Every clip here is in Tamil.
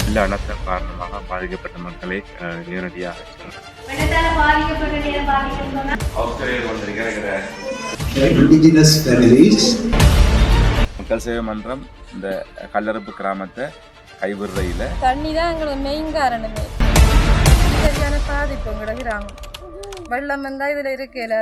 இந்த அனர்த்தம் காரணமாக பாதிக்கப்பட்ட மக்களை நேரடியாக மக்கள் சேவை மன்றம் இந்த கல்லறுப்பு கிராமத்தை கைவிடுறையில் தண்ணி தான் எங்களோட மெயின் காரணமே. சரியான பாதிப்பு எங்களோட கிராமம். வெள்ளம் வந்தால் இதில் இருக்கல.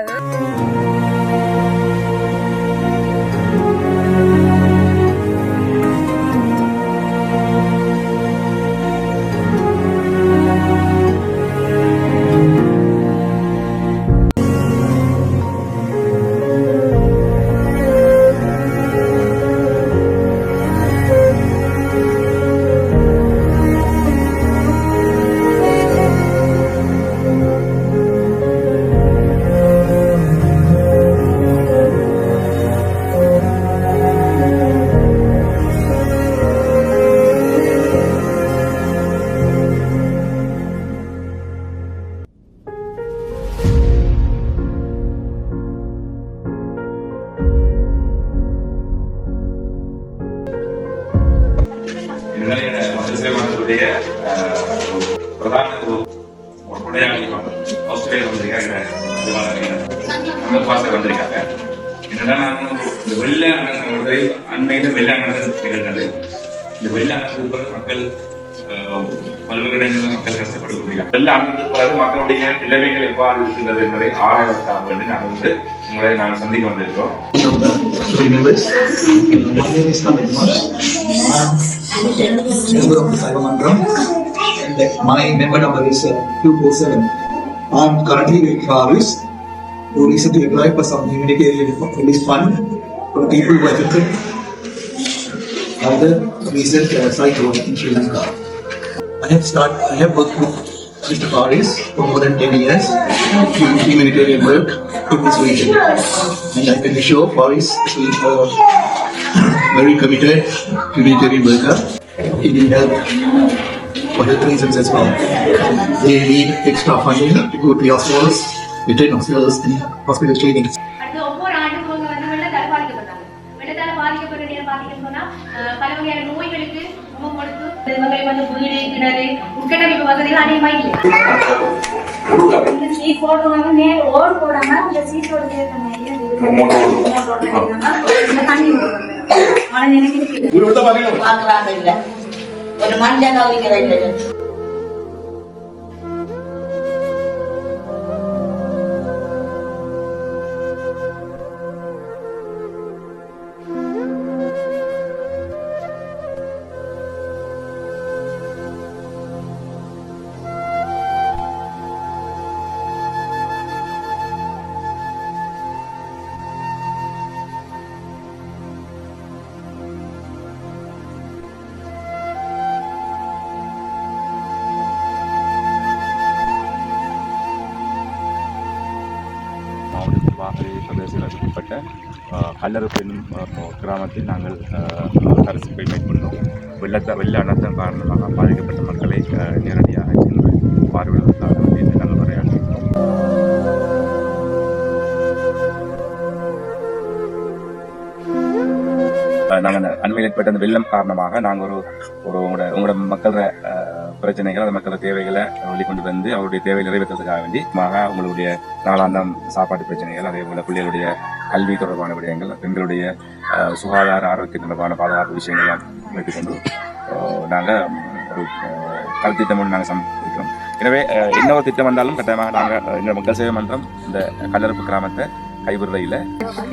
பிரதான ஆஸ்திரேலியா வந்திருக்காங்க. என்னன்னா இந்த வெள்ள அண்மையில வெள்ளானது நிகழ்ந்தது. இந்த வெள்ளானது மக்கள் பல்வேறு இடங்களில் மக்கள் கஷ்டப்படுகிறார்கள். வெள்ளானதுக்கு பிறகு மக்களுடைய நிலைமைகள் எவ்வாறு இருக்கின்றது என்பதை ஆராய்வதற்காக வேண்டி நாங்கள் உங்களை நாங்கள் சந்திக்க வந்திருக்கிறோம். My member number is 247. I am currently with Faris, who recently applied for some humanitarian relief fund for people who are affected by the recent cyclone in Sri Lanka. I have worked with Mr. Faris for more than 10 years doing humanitarian work in this region, and I can assure Faris is a very committed humanitarian worker. He need help for health reasons as well. They need extra funding to go to hospitals, retain hospitals and hospital training. ஒரு மஞ்சள் கவனிக்கிறது. பிரதேசங்களுக்கு உட்பட்ட கல்லறுப்பு என்னும் கிராமத்தில் நாங்கள் கரசிப்பை மேற்கொண்டோம். வெள்ள அனர்த்தம் காரணமாக பாதிக்கப்பட்ட மக்களை நேரடியாக சென்று பார்வையிடுவதற்காக நாங்கள் உரையாடுகிறோம். நாங்கள் அண்மையில் ஏற்பட்ட அந்த வெள்ளம் காரணமாக நாங்கள் உங்களோட மக்களோட பிரச்சனைகள் அந்த மக்களோட தேவைகளை வெளிக்கொண்டு வந்து அவருடைய தேவை நிறைவேற்றுறதுக்காக வேண்டி உங்களுடைய நாளாந்தம் சாப்பாட்டு பிரச்சனைகள், அதே போல பிள்ளைகளுடைய கல்வி தொடர்பான விடயங்கள், பெண்களுடைய சுகாதார ஆரோக்கிய தொடர்பான பாதுகாப்பு விஷயங்கள்லாம் வைத்துக்கொண்டு நாங்கள் ஒரு கல்திட்டம் ஒன்று நாங்கள் சமர்ப்பிக்கிறோம். எனவே என்ன ஒரு திட்டம் வந்தாலும் கட்டாயமாக நாங்கள் இந்த மக்கள் சேவை மன்றம் இந்த கல்லறுப்பு கிராமத்தை கைவிடுறையில்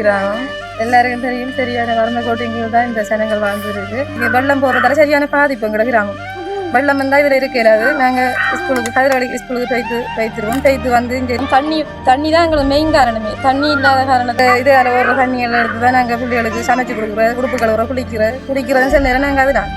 கிராமம் எல்லாருக்கும் தெரியும். சரியான வறுமை கோட்டிங்கில் தான் இந்த ஜனங்கள் வாழ்ந்துருக்கு. இங்கே வெள்ளம் போகிறதால சரியான பாதிப்பு எங்களோட கிராமம். வெள்ளம் வந்தால் இதில் இருக்கலாது. நாங்கள் ஸ்கூலுக்கு கதிரவழிக்கு ஸ்கூலுக்கு போய்த்து வந்து இங்கே தண்ணி தான் எங்களுக்கு மெயின் காரணமே. தண்ணி இல்லாத காரணத்தை இதால் ஒரு தண்ணியெல்லாம் எடுத்து தான் நாங்கள் பிள்ளைகளுக்கு சமைச்சு கொடுக்குறோம், உடுப்பு கழுவுற குடிக்கிறதுன்னு சில நேரம் நாங்கள் அதுதான்